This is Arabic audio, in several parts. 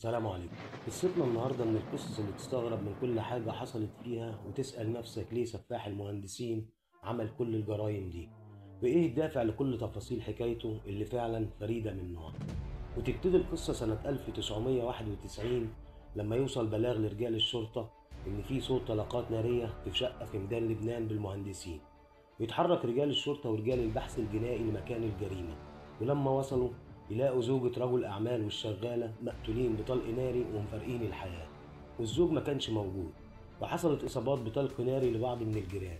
سلام عليكم. قصتنا النهارده من القصص اللي تستغرب من كل حاجة حصلت فيها وتسأل نفسك ليه سفاح المهندسين عمل كل الجرائم دي، وإيه الدافع لكل تفاصيل حكايته اللي فعلا فريدة من نوعها. وتبتدي القصة سنة 1991 لما يوصل بلاغ لرجال الشرطة إن في صوت طلقات نارية في شقة في ميدان لبنان بالمهندسين. ويتحرك رجال الشرطة ورجال البحث الجنائي لمكان الجريمة، ولما وصلوا يلاقوا زوجة رجل أعمال والشغالة مقتولين بطلق ناري ومفارقين الحياة، والزوج ما كانش موجود. وحصلت إصابات بطلق ناري لبعض من الجيران.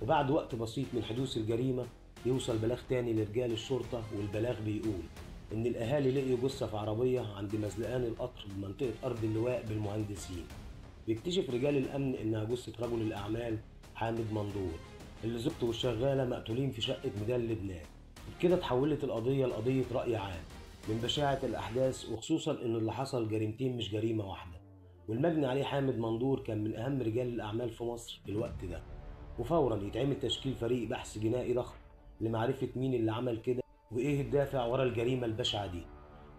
وبعد وقت بسيط من حدوث الجريمة يوصل بلاغ تاني لرجال الشرطة، والبلاغ بيقول إن الأهالي لقيوا جثة في عربية عند مزلقان القطر بمنطقة أرض اللواء بالمهندسين. بيكتشف رجال الأمن إنها جثة رجل الأعمال حامد مندور، اللي زوجته والشغالة مقتولين في شقة ميدان لبنان. بكده اتحولت القضية لقضية رأي عام من بشاعة الأحداث، وخصوصا إن اللي حصل جريمتين مش جريمة واحدة. والمجني عليه حامد مندور كان من أهم رجال الأعمال في مصر في الوقت ده. وفورا يتعمل تشكيل فريق بحث جنائي ضخم لمعرفة مين اللي عمل كده وإيه الدافع ورا الجريمة البشعة دي.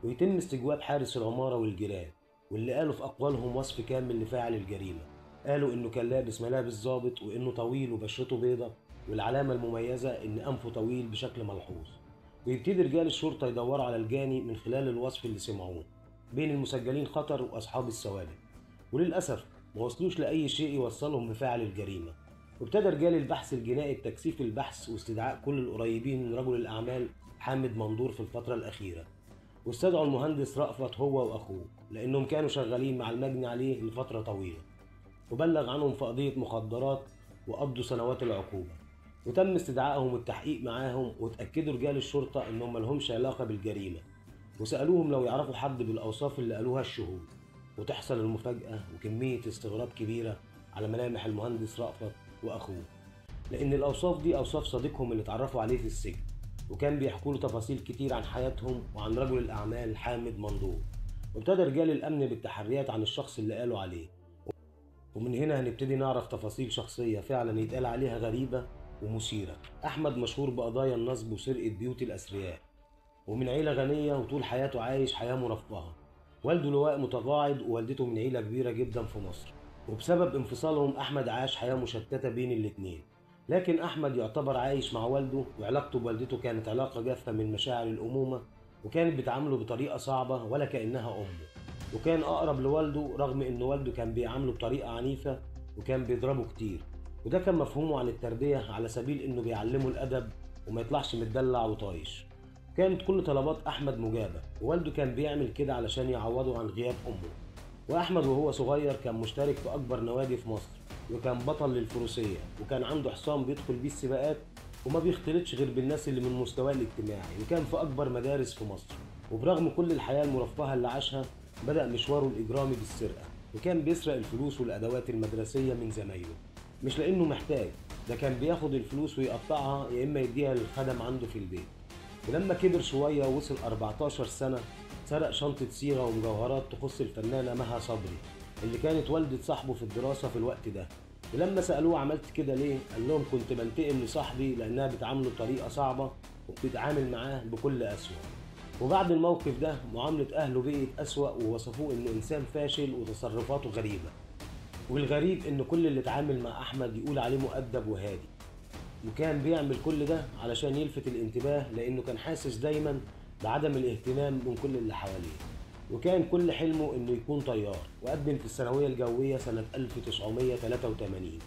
ويتم استجواب حارس العمارة والجيران، واللي قالوا في أقوالهم وصف كامل لفاعل الجريمة. قالوا إنه كان لابس ملابس ضابط، وإنه طويل وبشرته بيضة، والعلامة المميزة إن أنفه طويل بشكل ملحوظ. ويبتدي رجال الشرطة يدوروا على الجاني من خلال الوصف اللي سمعوه بين المسجلين خطر وأصحاب السوابق، وللأسف ما وصلوش لأي شيء يوصلهم بفاعل الجريمة. وابتدى رجال البحث الجنائي بتكثيف البحث واستدعاء كل القريبين من رجل الأعمال حامد مندور في الفترة الأخيرة. واستدعوا المهندس رأفت هو وأخوه لأنهم كانوا شغالين مع المجني عليه لفترة طويلة، وبلغ عنهم في قضية مخدرات وقضوا سنوات العقوبة. وتم استدعائهم والتحقيق معاهم، وتأكدوا رجال الشرطة إنهم ملهمش علاقة بالجريمة، وسألوهم لو يعرفوا حد بالأوصاف اللي قالوها الشهود. وتحصل المفاجأة وكمية استغراب كبيرة على ملامح المهندس رأفت وأخوه، لأن الأوصاف دي أوصاف صديقهم اللي اتعرفوا عليه في السجن، وكان بيحكوا له تفاصيل كتير عن حياتهم وعن رجل الأعمال حامد مندور. وابتدى رجال الأمن بالتحريات عن الشخص اللي قالوا عليه، ومن هنا هنبتدي نعرف تفاصيل شخصية فعلا يتقال عليها غريبة ومثيرة. أحمد مشهور بقضايا النصب وسرقة بيوت الأثرياء، ومن عيلة غنية وطول حياته عايش حياة مرفهة. والده لواء متقاعد ووالدته من عيلة كبيرة جدا في مصر، وبسبب انفصالهم أحمد عاش حياة مشتتة بين الاتنين. لكن أحمد يعتبر عايش مع والده، وعلاقته بوالدته كانت علاقة جافة من مشاعر الأمومة، وكانت بتعامله بطريقة صعبة ولا كأنها أمه. وكان أقرب لوالده رغم إن والده كان بيعامله بطريقة عنيفة وكان بيضربه كتير. وده كان مفهومه عن التربية على سبيل إنه بيعلمه الأدب وما يطلعش متدلع وطايش. كانت كل طلبات أحمد مجابة، ووالده كان بيعمل كده علشان يعوضه عن غياب أمه. وأحمد وهو صغير كان مشترك في أكبر نوادي في مصر، وكان بطل للفروسية، وكان عنده حصان بيدخل بيه السباقات وما بيختلطش غير بالناس اللي من مستواه الاجتماعي، وكان في أكبر مدارس في مصر. وبرغم كل الحياة المرفهة اللي عاشها بدأ مشواره الإجرامي بالسرقة، وكان بيسرق الفلوس والأدوات المدرسية من زمايله، مش لأنه محتاج، ده كان بياخد الفلوس ويقطعها يا إما يديها للخدم عنده في البيت. ولما كبر شوية ووصل 14 سنة سرق شنطة صيغة ومجوهرات تخص الفنانة مها صبري، اللي كانت والدة صاحبه في الدراسة في الوقت ده. ولما سألوه عملت كده ليه، قال لهم كنت بنتقم لصاحبي لأنها بتعامله بطريقة صعبة وبتتعامل معاه بكل أسوأ. وبعد الموقف ده معاملة أهله بقت أسوأ، ووصفوه إنه إنسان فاشل وتصرفاته غريبة. والغريب إن كل اللي اتعامل مع أحمد يقول عليه مؤدب وهادي، وكان بيعمل كل ده علشان يلفت الانتباه، لأنه كان حاسس دايما بعدم الاهتمام من كل اللي حواليه. وكان كل حلمه إنه يكون طيار، وقدم في الثانوية الجوية سنة 1983،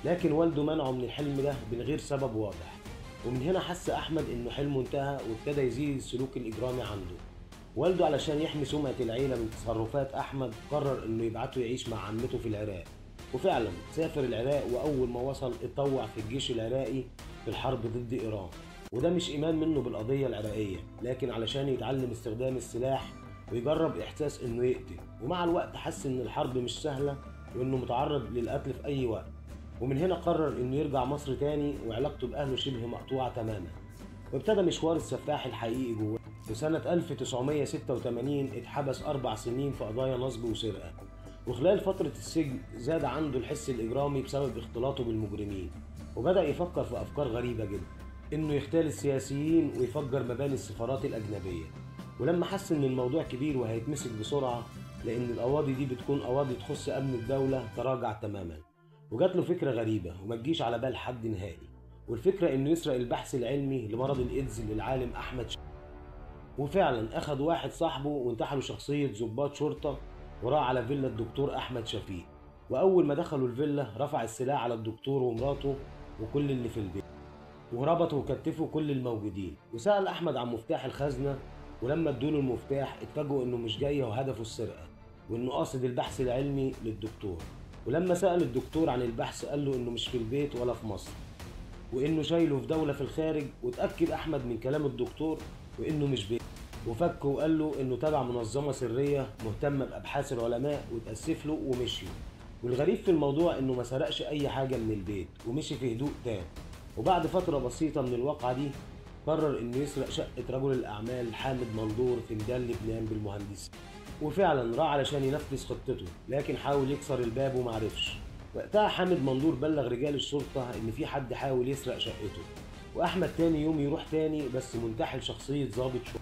لكن والده منعه من الحلم ده من غير سبب واضح. ومن هنا حس أحمد إنه حلمه انتهى، وابتدى يزيد السلوك الإجرامي عنده. والده علشان يحمي سمعة العيلة من تصرفات أحمد قرر إنه يبعته يعيش مع عمته في العراق. وفعلا سافر العراق، وأول ما وصل اتطوع في الجيش العراقي في الحرب ضد إيران. وده مش إيمان منه بالقضية العراقية، لكن علشان يتعلم استخدام السلاح ويجرب إحساس إنه يقتل. ومع الوقت حس إن الحرب مش سهلة، وإنه متعرض للقتل في أي وقت. ومن هنا قرر إنه يرجع مصر تاني، وعلاقته بأهله شبه مقطوعة تماما. وابتدى مشوار السفاح الحقيقي جواه. وسنة 1986 اتحبس 4 سنين في قضايا نصب وسرقة. وخلال فترة السجن زاد عنده الحس الإجرامي بسبب اختلاطه بالمجرمين، وبدأ يفكر في أفكار غريبة جدا، إنه يغتال السياسيين ويفجر مباني السفارات الأجنبية. ولما حس إن الموضوع كبير وهيتمسك بسرعة لأن القواضي دي بتكون قواضي تخص أمن الدولة، تراجع تماما. وجات له فكرة غريبة وما تجيش على بال حد نهائي، والفكرة إنه يسرق البحث العلمي لمرض الإيدز للعالم أحمد شفيق. وفعلا أخد واحد صاحبه وانتحلوا شخصية ضباط شرطة وراح على فيلا الدكتور أحمد شفيق. وأول ما دخلوا الفيلا رفع السلاح على الدكتور ومراته وكل اللي في البيت، وربطوا وكتفوا كل الموجودين. وسأل أحمد عن مفتاح الخزنة، ولما ادوله المفتاح اتفاجئوا إنه مش جاي وهدفه السرقة، وإنه قاصد البحث العلمي للدكتور. ولما سأل الدكتور عن البحث قال له إنه مش في البيت ولا في مصر، وإنه شايله في دولة في الخارج. واتأكد أحمد من كلام الدكتور وإنه مش بيت، وفكه وقال له إنه تبع منظمة سرية مهتمة بأبحاث العلماء، وتأسف له ومشيوا. والغريب في الموضوع إنه ما سرقش أي حاجة من البيت ومشي في هدوء تام. وبعد فترة بسيطة من الواقعة دي قرر إنه يسرق شقة رجل الأعمال حامد مندور في ميدان لبنان بالمهندسين. وفعلا راح علشان ينفذ خطته، لكن حاول يكسر الباب ومعرفش. وقتها حامد مندور بلغ رجال الشرطة إن في حد حاول يسرق شقته. وأحمد تاني يوم يروح تاني بس منتحل شخصية ضابط شرطة.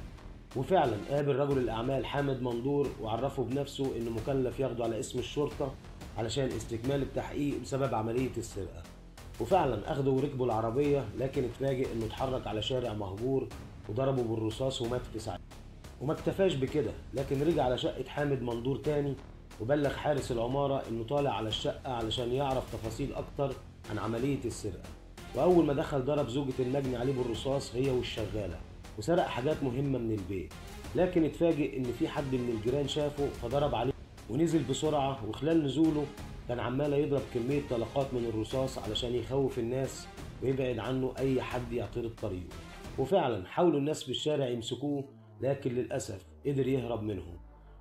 وفعلا قابل رجل الأعمال حامد مندور وعرفه بنفسه إنه مكلف ياخده على اسم الشرطة علشان استكمال التحقيق بسبب عملية السرقة. وفعلا أخده وركبوا العربية، لكن اتفاجئ إنه اتحرك على شارع مهجور وضربه بالرصاص ومات في ساعتها. وما اكتفاش بكده، لكن رجع على شقة حامد مندور تاني وبلغ حارس العمارة إنه طالع على الشقة علشان يعرف تفاصيل أكتر عن عملية السرقة. وأول ما دخل ضرب زوجة المجني عليه بالرصاص هي والشغالة، وسرق حاجات مهمة من البيت. لكن اتفاجئ إن في حد من الجيران شافه فضرب عليه ونزل بسرعة. وخلال نزوله كان عمال يضرب كمية طلقات من الرصاص علشان يخوف الناس ويبعد عنه أي حد يعترض طريقه. وفعلا حاولوا الناس في الشارع يمسكوه، لكن للأسف قدر يهرب منهم.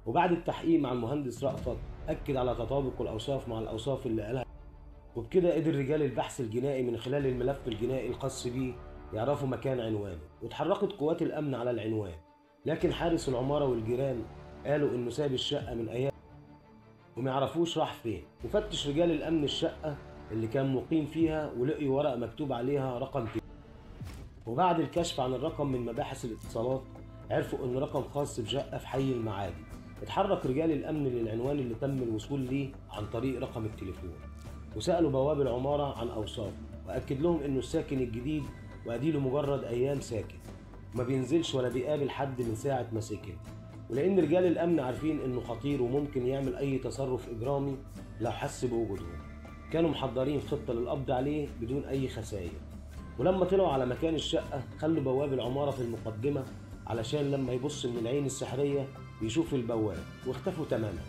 وبعد التحقيق مع المهندس رأفت أكد على تطابق الأوصاف مع الأوصاف اللي قالها. وبكده قدر رجال البحث الجنائي من خلال الملف الجنائي الخاص بيه يعرفوا مكان عنوانه. واتحركت قوات الأمن على العنوان، لكن حارس العمارة والجيران قالوا إنه ساب الشقة من أيام وما يعرفوش راح فين. وفتش رجال الأمن الشقة اللي كان مقيم فيها ولقيوا ورقة مكتوب عليها رقم تليفون. وبعد الكشف عن الرقم من مباحث الاتصالات عرفوا إنه رقم خاص بشقة في حي المعادي. اتحرك رجال الأمن للعنوان اللي تم الوصول ليه عن طريق رقم التليفون، وسألوا بواب العمارة عن أوصافه، وأكد لهم إنه الساكن الجديد وأديله مجرد أيام ساكن، وما بينزلش ولا بيقابل حد من ساعة ما سكن. ولأن رجال الأمن عارفين إنه خطير وممكن يعمل أي تصرف إجرامي لو حس بوجودهم، كانوا محضرين خطة للقبض عليه بدون أي خسائر. ولما طلعوا على مكان الشقة خلوا بواب العمارة في المقدمة علشان لما يبص من العين السحرية يشوف البواب، واختفوا تماما.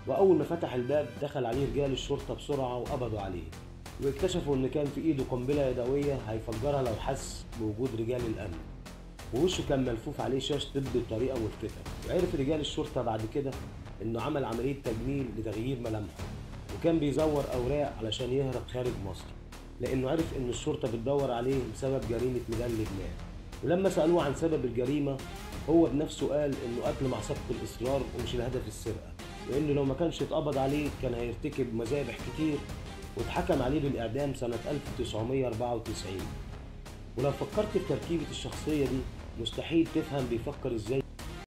وأول ما فتح الباب دخل عليه رجال الشرطة بسرعة وقبضوا عليه، واكتشفوا إن كان في إيده قنبلة يدوية هيفجرها لو حس بوجود رجال الأمن. ووشه كان ملفوف عليه شاش طبي بطريقة ملفتة. وعرف رجال الشرطة بعد كده إنه عمل عملية تجميل لتغيير ملامحه، وكان بيزور أوراق علشان يهرب خارج مصر، لأنه عرف إن الشرطة بتدور عليه بسبب جريمة ميدان لبنان. ولما سألوه عن سبب الجريمة هو بنفسه قال إنه قتل مع سبق الإصرار ومش الهدف السرقة، وإنه لو ما كانش اتقبض عليه كان هيرتكب مذابح كتير، واتحكم عليه بالإعدام سنة 1994. ولو فكرت في تركيبة الشخصية دي مستحيل تفهم بيفكر إزاي.